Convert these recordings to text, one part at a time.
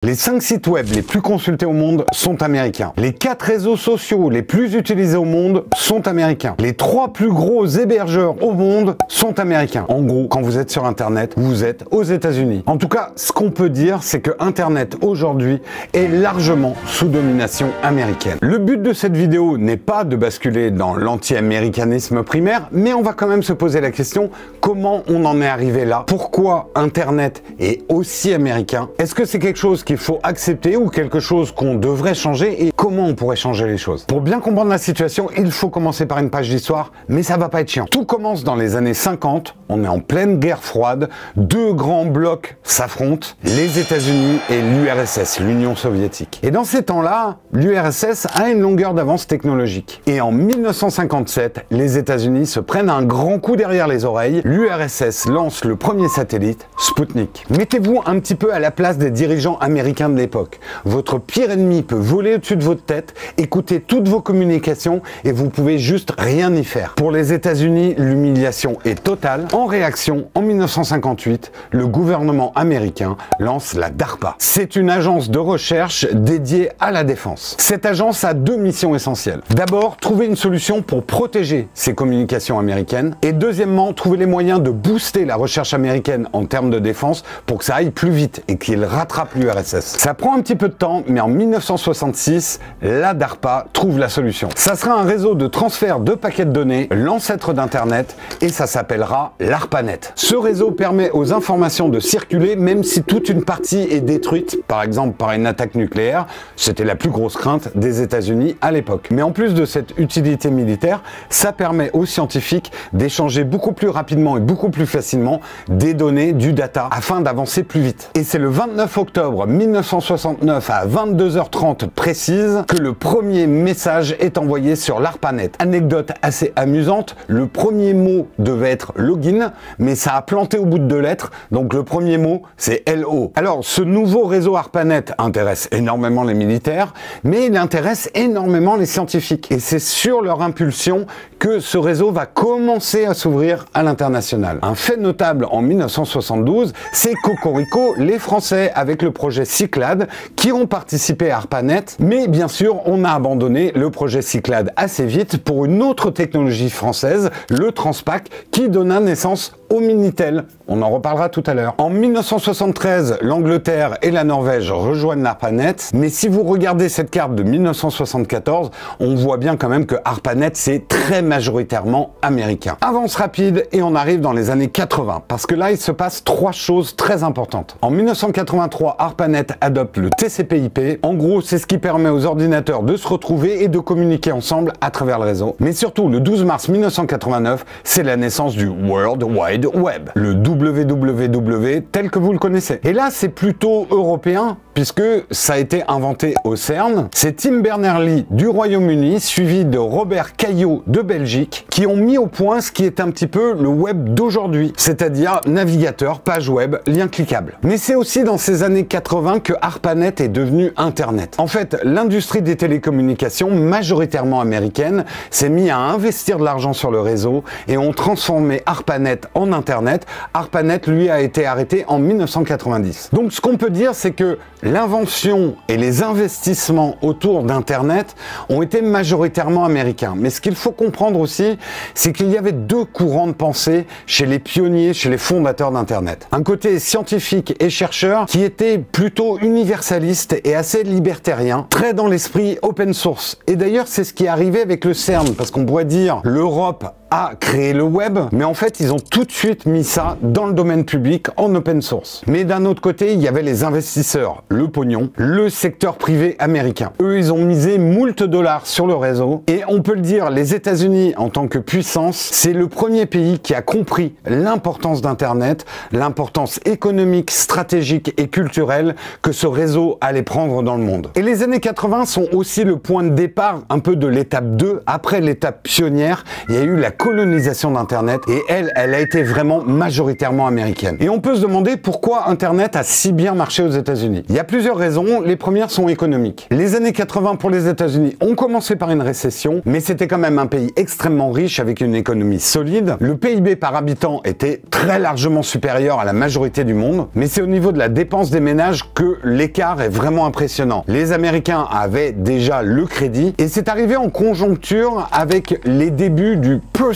Les 5 sites web les plus consultés au monde sont américains. Les 4 réseaux sociaux les plus utilisés au monde sont américains. Les 3 plus gros hébergeurs au monde sont américains. En gros, quand vous êtes sur Internet, vous êtes aux États-Unis. En tout cas, ce qu'on peut dire, c'est que Internet aujourd'hui est largement sous domination américaine. Le but de cette vidéo n'est pas de basculer dans l'anti-américanisme primaire, mais on va quand même se poser la question comment on en est arrivé là? Pourquoi Internet est aussi américain? Est-ce que c'est quelque chose qu'il faut accepter ou quelque chose qu'on devrait changer et comment on pourrait changer les choses? Pour bien comprendre la situation, il faut commencer par une page d'histoire, mais ça va pas être chiant. Tout commence dans les années 50, on est en pleine guerre froide, 2 grands blocs s'affrontent, les États-Unis et l'URSS, l'Union soviétique. Et dans ces temps-là, l'URSS a une longueur d'avance technologique. Et en 1957, les États-Unis se prennent un grand coup derrière les oreilles, l'URSS lance le premier satellite, Sputnik. Mettez-vous un petit peu à la place des dirigeants américains de l'époque. Votre pire ennemi peut voler au-dessus de votre tête, écouter toutes vos communications et vous pouvez juste rien y faire. Pour les États-Unis, l'humiliation est totale. En réaction, en 1958, le gouvernement américain lance la DARPA. C'est une agence de recherche dédiée à la défense. Cette agence a 2 missions essentielles. D'abord, trouver une solution pour protéger ces communications américaines et deuxièmement, trouver les moyens de booster la recherche américaine en termes de défense pour que ça aille plus vite et qu'il rattrape l'URSS. Ça prend un petit peu de temps, mais en 1966, la DARPA trouve la solution. Ça sera un réseau de transfert de paquets de données, l'ancêtre d'Internet, et ça s'appellera l'ARPANET. Ce réseau permet aux informations de circuler même si toute une partie est détruite, par exemple par une attaque nucléaire. C'était la plus grosse crainte des États-Unis à l'époque. Mais en plus de cette utilité militaire, ça permet aux scientifiques d'échanger beaucoup plus rapidement et beaucoup plus facilement des données, du data, afin d'avancer plus vite. Et c'est le 29 octobre 1969 à 22h30 précise que le premier message est envoyé sur l'ARPANET. Anecdote assez amusante, le premier mot devait être login, mais ça a planté au bout de 2 lettres, donc le premier mot c'est LO. Alors ce nouveau réseau ARPANET intéresse énormément les militaires, mais il intéresse énormément les scientifiques. Et c'est sur leur impulsion que ce réseau va commencer à s'ouvrir à l'international. Un fait notable en 1972, c'est Cocorico, les Français avec le projet Cyclade qui ont participé à ARPANET, mais bien sûr on a abandonné le projet Cyclade assez vite pour une autre technologie française, le Transpac, qui donna naissance au Minitel. On en reparlera tout à l'heure. En 1973, l'Angleterre et la Norvège rejoignent l'ARPANET, mais si vous regardez cette carte de 1974, on voit bien quand même que ARPANET c'est très majoritairement américain. Avance rapide et on arrive dans les années 80, parce que là il se passe 3 choses très importantes. En 1983, ARPANET adopte le TCP/IP. En gros, c'est ce qui permet aux ordinateurs de se retrouver et de communiquer ensemble à travers le réseau. Mais surtout, le 12 mars 1989, c'est la naissance du World Wide Web, le WWW tel que vous le connaissez. Et là, c'est plutôt européen, puisque ça a été inventé au CERN. C'est Tim Berners-Lee du Royaume-Uni, suivi de Robert Caillot de Belgique, qui ont mis au point ce qui est un petit peu le web d'aujourd'hui, c'est-à-dire navigateur, page web, lien cliquable. Mais c'est aussi dans ces années 80 que ARPANET est devenu Internet. En fait, l'industrie des télécommunications, majoritairement américaine, s'est mis à investir de l'argent sur le réseau et ont transformé ARPANET en Internet. ARPANET, lui, a été arrêté en 1990. Donc ce qu'on peut dire, c'est que l'invention et les investissements autour d'Internet ont été majoritairement américains. Mais ce qu'il faut comprendre aussi, c'est qu'il y avait 2 courants de pensée chez les pionniers, chez les fondateurs d'Internet. Un côté scientifique et chercheur qui était plutôt universaliste et assez libertarien, très dans l'esprit open source. Et d'ailleurs, c'est ce qui est arrivé avec le CERN, parce qu'on pourrait dire l'Europe a créé le web, mais en fait, ils ont tout de suite mis ça dans le domaine public en open source. Mais d'un autre côté, il y avait les investisseurs, le pognon, le secteur privé américain. Eux, ils ont misé moult dollars sur le réseau et on peut le dire, les États-Unis, en tant que puissance, c'est le premier pays qui a compris l'importance d'Internet, l'importance économique, stratégique et culturelle que ce réseau allait prendre dans le monde. Et les années 80 sont aussi le point de départ un peu de l'étape 2. Après l'étape pionnière, il y a eu la colonisation d'Internet et elle a été vraiment majoritairement américaine. Et on peut se demander pourquoi Internet a si bien marché aux États-Unis. Il y a plusieurs raisons. Les premières sont économiques. Les années 80 pour les États-Unis ont commencé par une récession, mais c'était quand même un pays extrêmement riche avec une économie solide. Le PIB par habitant était très largement supérieur à la majorité du monde, mais c'est au niveau de la dépense des ménages que l'écart est vraiment impressionnant. Les Américains avaient déjà le crédit et c'est arrivé en conjoncture avec les débuts du personal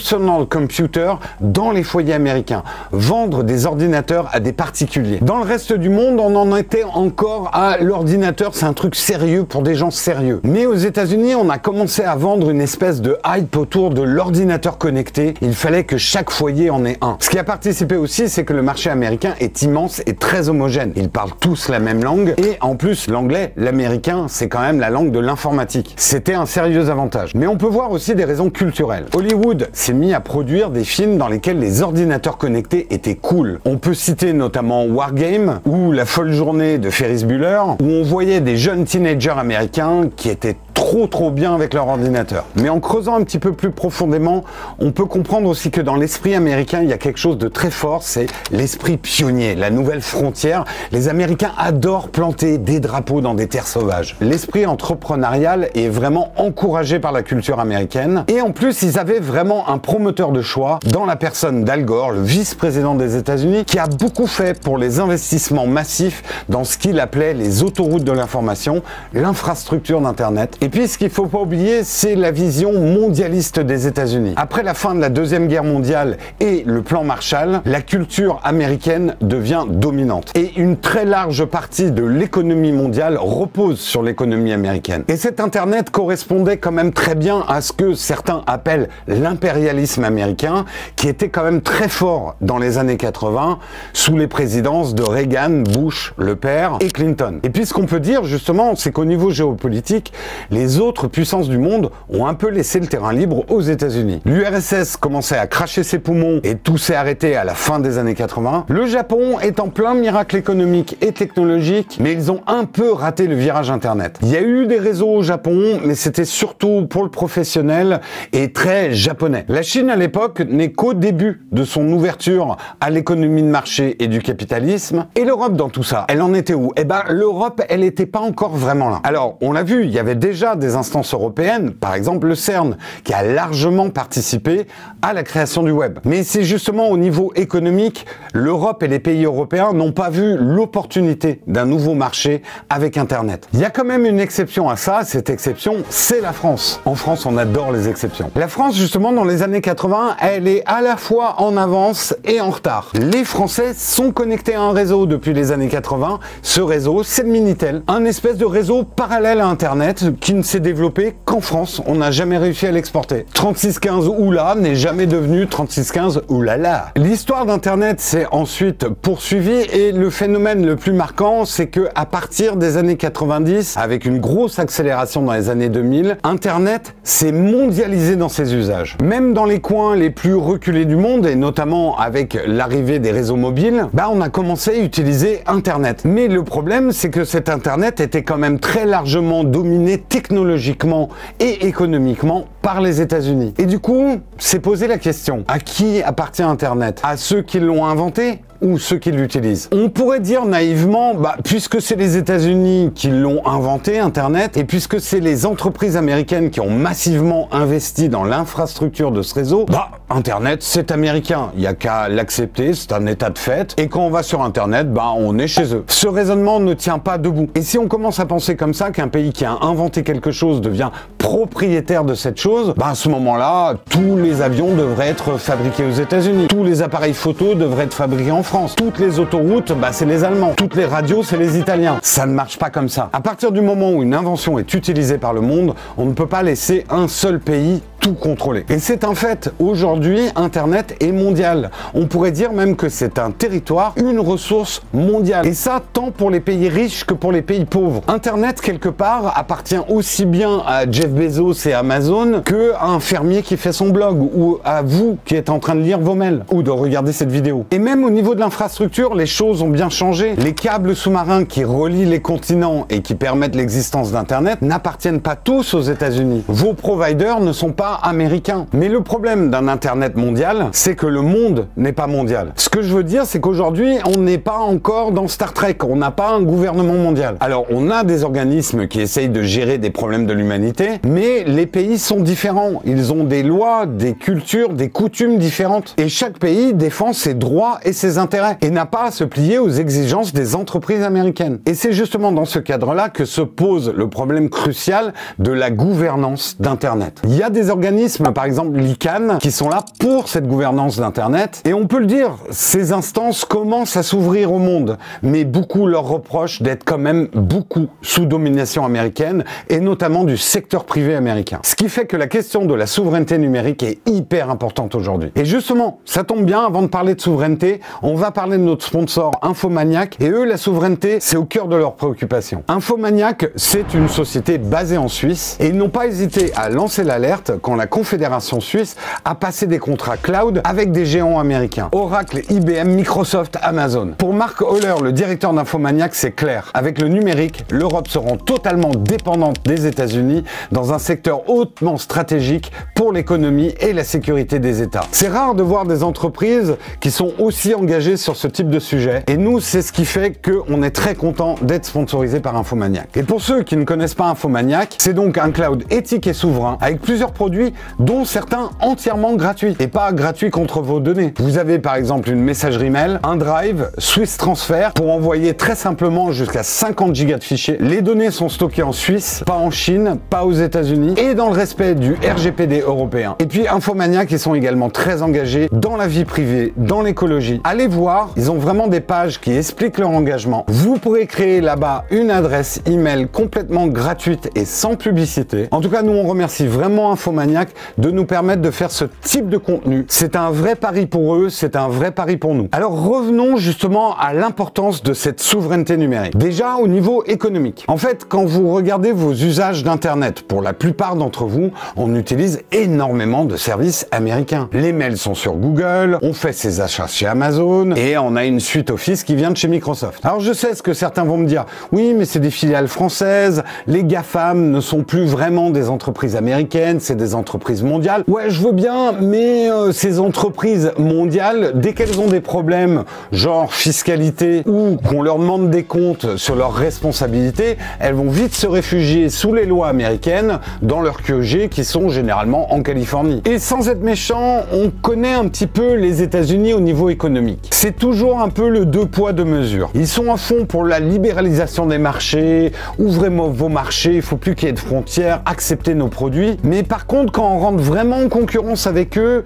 computer dans les foyers américains. Vendre des ordinateurs à des particuliers. Dans le reste du monde, on en était encore à l'ordinateur, c'est un truc sérieux pour des gens sérieux. Mais aux États-Unis, on a commencé à vendre une espèce de hype autour de l'ordinateur connecté. Il fallait que chaque foyer en ait un. Ce qui a participé aussi, c'est que le marché américain est immense et très homogène. Ils parlent tous la même langue et en plus, l'anglais, l'américain, c'est quand même la langue de l'informatique. C'était un sérieux avantage. Mais on peut voir aussi des raisons culturelles. Hollywood s'est mis à produire des films dans lesquels les ordinateurs connectés étaient cool. On peut citer notamment Wargame ou La folle journée de Ferris Bueller, où on voyait des jeunes teenagers américains qui étaient trop bien avec leur ordinateur. Mais en creusant un petit peu plus profondément, on peut comprendre aussi que dans l'esprit américain, il y a quelque chose de très fort, c'est l'esprit pionnier, la nouvelle frontière. Les Américains adorent planter des drapeaux dans des terres sauvages. L'esprit entrepreneurial est vraiment encouragé par la culture américaine. Et en plus, ils avaient vraiment un promoteur de choix dans la personne d'Al Gore, le vice-président des États-Unis, qui a beaucoup fait pour les investissements massifs dans ce qu'il appelait les autoroutes de l'information, l'infrastructure d'Internet. Et puis, ce qu'il ne faut pas oublier, c'est la vision mondialiste des États-Unis. Après la fin de la Deuxième Guerre mondiale et le plan Marshall, la culture américaine devient dominante. Et une très large partie de l'économie mondiale repose sur l'économie américaine. Et cet Internet correspondait quand même très bien à ce que certains appellent l'impérialisme américain, qui était quand même très fort dans les années 80, sous les présidences de Reagan, Bush, le père, et Clinton. Et puis ce qu'on peut dire justement, c'est qu'au niveau géopolitique, les autres puissances du monde ont un peu laissé le terrain libre aux États-Unis. L'URSS commençait à cracher ses poumons et tout s'est arrêté à la fin des années 80. Le Japon est en plein miracle économique et technologique, mais ils ont un peu raté le virage Internet. Il y a eu des réseaux au Japon, mais c'était surtout pour le professionnel et très japonais. La Chine à l'époque n'est qu'au début de son ouverture à l'économie de marché et du capitalisme. Et l'Europe dans tout ça, elle en était où? Eh ben, l'Europe, elle n'était pas encore vraiment là. Alors, on l'a vu, il y avait déjà des instances européennes, par exemple le CERN, qui a largement participé à la création du web. Mais c'est justement au niveau économique, l'Europe et les pays européens n'ont pas vu l'opportunité d'un nouveau marché avec Internet. Il y a quand même une exception à ça, cette exception, c'est la France. En France, on adore les exceptions. La France, justement, dans les années 80, elle est à la fois en avance et en retard. Les Français sont connectés à un réseau depuis les années 80. Ce réseau, c'est le Minitel, un espèce de réseau parallèle à Internet qui ne s'est développé qu'en France. On n'a jamais réussi à l'exporter. 3615 oula n'est jamais devenu 3615 oulala. L'histoire d'Internet s'est ensuite poursuivie et le phénomène le plus marquant, c'est que à partir des années 90, avec une grosse accélération dans les années 2000, Internet s'est mondialisé dans ses usages. Même dans les coins les plus reculés du monde, et notamment avec l'arrivée des réseaux mobiles, on a commencé à utiliser Internet. Mais le problème, c'est que cet Internet était quand même très largement dominé technologiquement et économiquement par les États-Unis. Et du coup, c'est posé la question, à qui appartient Internet? À ceux qui l'ont inventé ou ceux qui l'utilisent? On pourrait dire naïvement, puisque c'est les États-Unis qui l'ont inventé, Internet, et puisque c'est les entreprises américaines qui ont massivement investi dans l'infrastructure de ce réseau, Internet, c'est américain. Il n'y a qu'à l'accepter, c'est un état de fait. Et quand on va sur Internet, on est chez eux. Ce raisonnement ne tient pas debout. Et si on commence à penser comme ça, qu'un pays qui a inventé quelque chose devient propriétaire de cette chose, à ce moment-là, tous les avions devraient être fabriqués aux États-Unis. Tous les appareils photo devraient être fabriqués en France. Toutes les autoroutes, c'est les Allemands. Toutes les radios, c'est les Italiens. Ça ne marche pas comme ça. À partir du moment où une invention est utilisée par le monde, on ne peut pas laisser un seul pays tout contrôler. Et c'est un fait. Aujourd'hui, Internet est mondial. On pourrait dire même que c'est un territoire, une ressource mondiale. Et ça, tant pour les pays riches que pour les pays pauvres. Internet, quelque part, appartient aussi bien à Jeff Bezos et Amazon que à un fermier qui fait son blog, ou à vous qui êtes en train de lire vos mails, ou de regarder cette vidéo. Et même au niveau de l'infrastructure, les choses ont bien changé. Les câbles sous-marins qui relient les continents et qui permettent l'existence d'Internet n'appartiennent pas tous aux États-Unis. Vos providers ne sont pas pas américain. Mais le problème d'un Internet mondial, c'est que le monde n'est pas mondial. Ce que je veux dire, c'est qu'aujourd'hui, on n'est pas encore dans Star Trek, on n'a pas un gouvernement mondial. Alors, on a des organismes qui essayent de gérer des problèmes de l'humanité, mais les pays sont différents. Ils ont des lois, des cultures, des coutumes différentes. Et chaque pays défend ses droits et ses intérêts, et n'a pas à se plier aux exigences des entreprises américaines. Et c'est justement dans ce cadre-là que se pose le problème crucial de la gouvernance d'Internet. Il y a des organismes, par exemple l'ICANN, qui sont là pour cette gouvernance d'Internet, et on peut le dire, ces instances commencent à s'ouvrir au monde, mais beaucoup leur reprochent d'être quand même beaucoup sous domination américaine, et notamment du secteur privé américain. Ce qui fait que la question de la souveraineté numérique est hyper importante aujourd'hui. Et justement, ça tombe bien, avant de parler de souveraineté, on va parler de notre sponsor Infomaniac, et eux, la souveraineté, c'est au cœur de leurs préoccupations. Infomaniac, c'est une société basée en Suisse, et ils n'ont pas hésité à lancer l'alerte quand la Confédération suisse a passé des contrats cloud avec des géants américains. Oracle, IBM, Microsoft, Amazon. Pour Mark Holler, le directeur d'Infomaniac, c'est clair. Avec le numérique, l'Europe se rend totalement dépendante des États-Unis dans un secteur hautement stratégique pour l'économie et la sécurité des États. C'est rare de voir des entreprises qui sont aussi engagées sur ce type de sujet, et nous, c'est ce qui fait qu'on est très content d'être sponsorisé par Infomaniac. Et pour ceux qui ne connaissent pas Infomaniac, c'est donc un cloud éthique et souverain avec plusieurs produits, dont certains entièrement gratuits, et pas gratuits contre vos données. Vous avez par exemple une messagerie mail, un drive, Swiss Transfer pour envoyer très simplement jusqu'à 50 gigas de fichiers. Les données sont stockées en Suisse, pas en Chine, pas aux États-Unis, et dans le respect du RGPD européen. Et puis Infomaniac, ils sont également très engagés dans la vie privée, dans l'écologie. Allez voir, ils ont vraiment des pages qui expliquent leur engagement. Vous pourrez créer là-bas une adresse email complètement gratuite et sans publicité. En tout cas, nous on remercie vraiment Infomaniac de nous permettre de faire ce type de contenu. C'est un vrai pari pour eux, c'est un vrai pari pour nous. Alors revenons justement à l'importance de cette souveraineté numérique. Déjà au niveau économique. En fait, quand vous regardez vos usages d'Internet, pour la plupart d'entre vous, on utilise énormément de services américains. Les mails sont sur Google, on fait ses achats chez Amazon, et on a une suite Office qui vient de chez Microsoft. Alors je sais ce que certains vont me dire, oui mais c'est des filiales françaises, les GAFAM ne sont plus vraiment des entreprises américaines, c'est des entreprises mondiales. Ouais, je veux bien, mais ces entreprises mondiales, dès qu'elles ont des problèmes, genre fiscalité, ou qu'on leur demande des comptes sur leurs responsabilités, elles vont vite se réfugier sous les lois américaines, dans leurs QG qui sont généralement en Californie. Et sans être méchant, on connaît un petit peu les États-Unis au niveau économique. C'est toujours un peu le deux poids deux mesures. Ils sont à fond pour la libéralisation des marchés, ouvrez vos marchés, il faut plus qu'il y ait de frontières, acceptez nos produits. Mais par contre, quand on rentre vraiment en concurrence avec eux,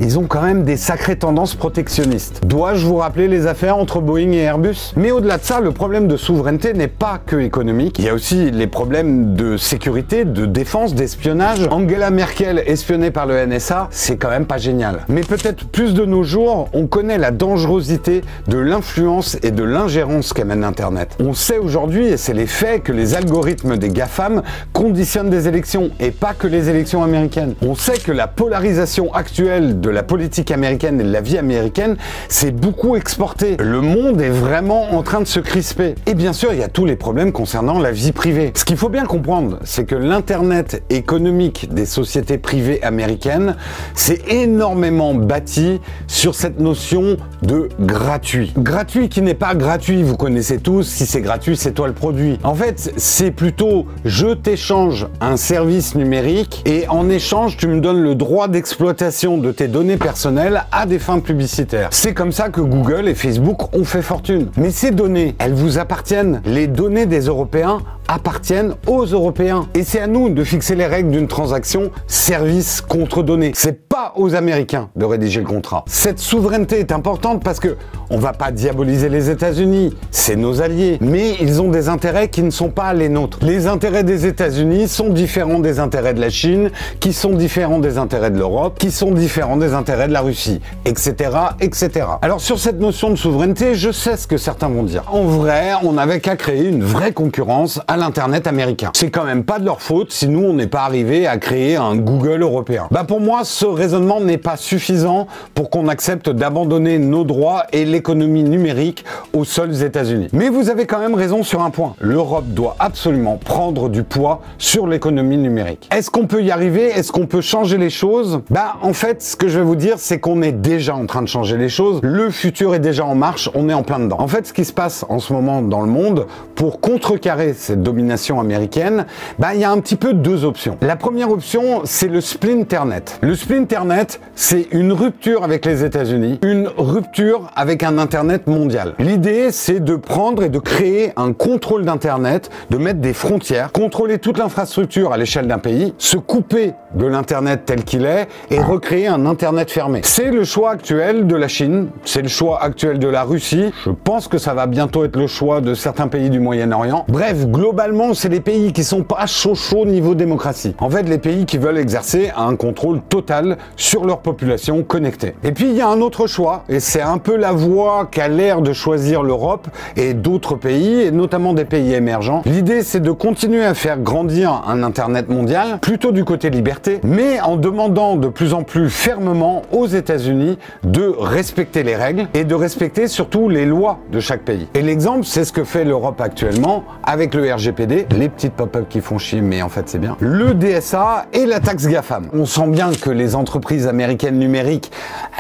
ils ont quand même des sacrées tendances protectionnistes. Dois-je vous rappeler les affaires entre Boeing et Airbus? Mais au-delà de ça, le problème de souveraineté n'est pas que économique. Il y a aussi les problèmes de sécurité, de défense, d'espionnage. Angela Merkel espionnée par le NSA, c'est quand même pas génial. Mais peut-être plus de nos jours, on connaît la dangerosité de l'influence et de l'ingérence qu'amène Internet. On sait aujourd'hui, et c'est les faits, que les algorithmes des GAFAM conditionnent des élections, et pas que les élections américaines. On sait que la polarisation actuelle de la politique américaine et de la vie américaine s'est beaucoup exportée. Le monde est vraiment en train de se crisper. Et bien sûr, il y a tous les problèmes concernant la vie privée. Ce qu'il faut bien comprendre, c'est que l'Internet économique des sociétés privées américaines s'est énormément bâti sur cette notion de gratuit. Gratuit qui n'est pas gratuit, vous connaissez tous, si c'est gratuit, c'est toi le produit. En fait, c'est plutôt je t'échange un service numérique et en échange, tu me donnes le droit d'exploitation de tes données personnelles à des fins publicitaires. C'est comme ça que Google et Facebook ont fait fortune. Mais ces données, elles vous appartiennent. Les données des Européens appartiennent aux Européens. Et c'est à nous de fixer les règles d'une transaction service contre données. C'est pas aux Américains de rédiger le contrat. Cette souveraineté est importante parce que on va pas diaboliser les États-Unis, c'est nos alliés, mais ils ont des intérêts qui ne sont pas les nôtres. Les intérêts des États-Unis sont différents des intérêts de la Chine, qui sont différents des intérêts de l'Europe, qui sont différents des intérêts de la Russie, etc., etc. Alors sur cette notion de souveraineté, je sais ce que certains vont dire. En vrai, on n'avait qu'à créer une vraie concurrence à l'internet américain. C'est quand même pas de leur faute si nous on n'est pas arrivé à créer un Google européen. Bah pour moi, ce raisonnement n'est pas suffisant pour qu'on accepte d'abandonner nos droits et l'économie numérique aux seuls États-Unis. Mais vous avez quand même raison sur un point. L'Europe doit absolument prendre du poids sur l'économie numérique. Est-ce qu'on peut y arriver? Est-ce qu'on peut changer les choses? Bah en fait, ce que je vais vous dire, c'est qu'on est déjà en train de changer les choses. Le futur est déjà en marche, on est en plein dedans. En fait, ce qui se passe en ce moment dans le monde, pour contrecarrer cette domination américaine, bah il y a un petit peu deux options. La première option, c'est le Splinternet. Le Splinternet, c'est une rupture avec les États-Unis, une rupture avec un Internet mondial. L'idée, c'est de prendre et de créer un contrôle d'Internet, de mettre des frontières, contrôler toute l'infrastructure à l'échelle d'un pays, se couper de l'Internet tel qu'il est et recréer un Internet fermé. C'est le choix actuel de la Chine, c'est le choix actuel de la Russie, je pense que ça va bientôt être le choix de certains pays du Moyen-Orient. Bref, globalement, c'est les pays qui sont pas chaud niveau démocratie. En fait, les pays qui veulent exercer un contrôle total sur leur population connectée. Et puis, il y a un autre choix, et c'est un peu la voie qu'a l'air de choisir l'Europe et d'autres pays, et notamment des pays émergents. L'idée, c'est de continuer à faire grandir un Internet mondial, plutôt du côté liberté, mais en demandant de plus en plus fermement aux États-Unis de respecter les règles et de respecter surtout les lois de chaque pays. Et l'exemple, c'est ce que fait l'Europe actuellement avec le RGPD, les petites pop-up qui font chier, mais en fait c'est bien, le DSA et la taxe GAFAM. On sent bien que les entreprises américaines numériques,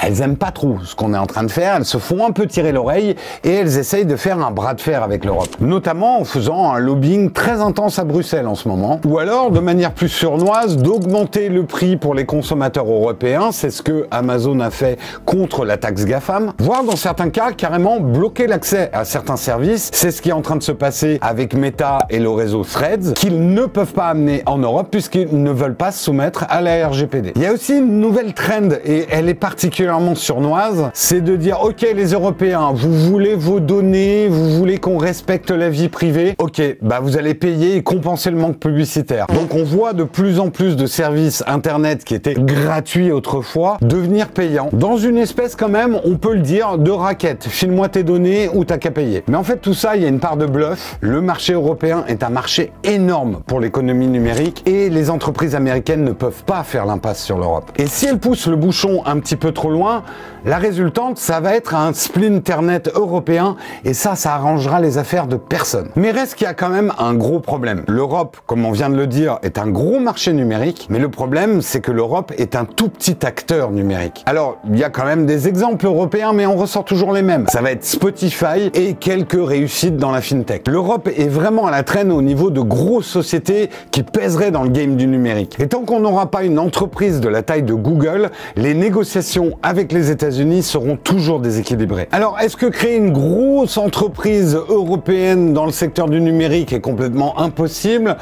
elles aiment pas trop ce qu'on est en train de faire, elles se font un peu tirer l'oreille et elles essayent de faire un bras de fer avec l'Europe. Notamment en faisant un lobbying très intense à Bruxelles en ce moment. Ou alors, de manière plus sournoise, d'augmenter le prix pour les consommateurs européens, c'est ce que Amazon a fait contre la taxe GAFAM, voire dans certains cas carrément bloquer l'accès à certains services. C'est ce qui est en train de se passer avec Meta et le réseau Threads, qu'ils ne peuvent pas amener en Europe puisqu'ils ne veulent pas se soumettre à la RGPD. Il y a aussi une nouvelle trend et elle est particulièrement sournoise, c'est de dire ok les Européens, vous voulez vos données, vous voulez qu'on respecte la vie privée, ok, bah vous allez payer et compenser le manque publicitaire. Donc on voit de plus en plus de services internet qui étaient gratuits autrefois devenir payants, dans une espèce quand même, on peut le dire, de raquette. File-moi tes données ou t'as qu'à payer. Mais en fait tout ça, il y a une part de bluff. Le marché européen est un marché énorme pour l'économie numérique et les entreprises américaines ne peuvent pas faire l'impasse sur l'Europe. Et si elles poussent le bouchon un petit peu trop loin, la résultante, ça va être un Splinternet européen et ça arrangera les affaires de personne. Mais reste qu'il y a quand même un gros problème. L'Europe, comme on vient de le dire, est un gros marché numérique, mais le problème, c'est que l'Europe est un tout petit acteur numérique. Alors, il y a quand même des exemples européens, mais on ressort toujours les mêmes. Ça va être Spotify et quelques réussites dans la fintech. L'Europe est vraiment à la traîne au niveau de grosses sociétés qui pèseraient dans le game du numérique. Et tant qu'on n'aura pas une entreprise de la taille de Google, les négociations avec les États-Unis seront toujours déséquilibrées. Alors, est-ce que créer une grosse entreprise européenne dans le secteur du numérique est complètement impossible?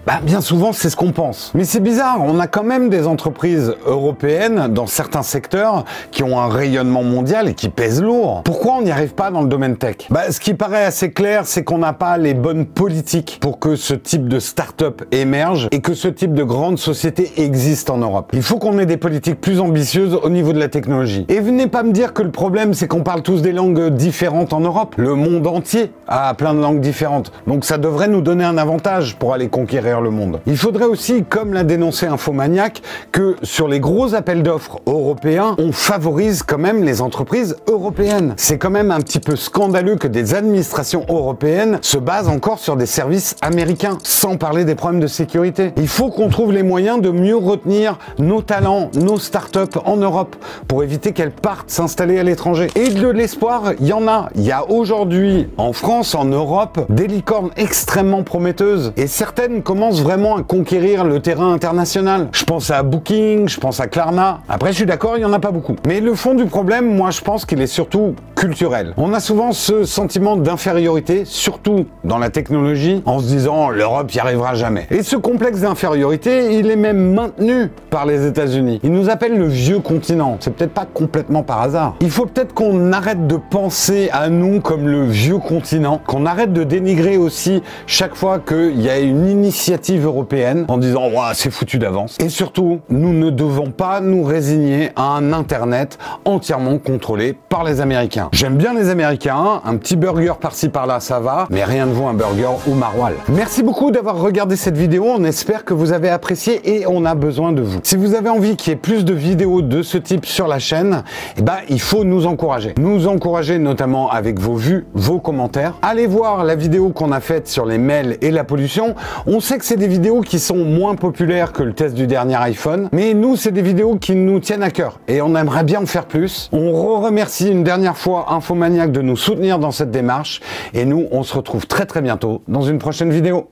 Bah, bien souvent, c'est ce qu'on pense. Mais c'est bizarre, on a quand même des entreprises européennes dans certains secteurs qui ont un rayonnement mondial et qui pèsent lourd. Pourquoi on n'y arrive pas dans le domaine tech? Bah, ce qui paraît assez clair, c'est qu'on n'a pas les bonnes politiques pour que ce type de start-up émerge et que ce type de grande société existe en Europe. Il faut qu'on ait des politiques plus ambitieuses au niveau de la technologie. Et venez pas me dire que le problème, c'est qu'on parle tous des langues différentes en Europe. Le monde entier a plein de langues différentes. Donc ça devrait nous donner un avantage pour aller conquérir le monde. Il faudrait aussi, comme l'a dénoncé Infomaniac, que sur les gros appels d'offres européens, on favorise quand même les entreprises européennes. C'est quand même un petit peu scandaleux que des administrations européennes se basent encore sur des services américains, sans parler des problèmes de sécurité. Il faut qu'on trouve les moyens de mieux retenir nos talents, nos startups en Europe, pour éviter qu'elles partent s'installer à l'étranger. Et de l'espoir, il y en a. Il y a aujourd'hui, en France, en Europe, des licornes extrêmement prometteuses. Et certaines commencent vraiment à conquérir le terrain international. Je pense à Booking, je pense à Klarna. Après, je suis d'accord, il n'y en a pas beaucoup. Mais le fond du problème, moi, je pense qu'il est surtout culturel. On a souvent ce sentiment d'infériorité, surtout dans la technologie, en se disant l'Europe n'y arrivera jamais. Et ce complexe d'infériorité, il est même maintenu par les États-Unis. Ils nous appellent le vieux continent. C'est peut-être pas complètement par hasard. Il faut peut-être qu'on arrête de penser à nous comme le vieux continent, qu'on arrête de dénigrer aussi chaque fois qu'il y a une initiative européenne en disant « Ouah, c'est foutu d'avance ». Et surtout, nous ne devons pas nous résigner à un Internet entièrement contrôlé par les Américains. J'aime bien les Américains, un petit burger par-ci par-là ça va, mais rien ne vaut un burger ou Marwal. Merci beaucoup d'avoir regardé cette vidéo, on espère que vous avez apprécié et on a besoin de vous. Si vous avez envie qu'il y ait plus de vidéos de ce type sur la chaîne, eh ben, il faut nous encourager. Nous encourager notamment avec vos vues, vos commentaires. Allez voir la vidéo qu'on a faite sur les mails et la pollution. On sait que c'est des vidéos qui sont moins populaires que le test du dernier iPhone, mais nous, c'est des vidéos qui nous tiennent à cœur et on aimerait bien en faire plus. On remercie une dernière fois Infomaniac de nous soutenir dans cette démarche et nous, on se retrouve très bientôt dans une prochaine vidéo.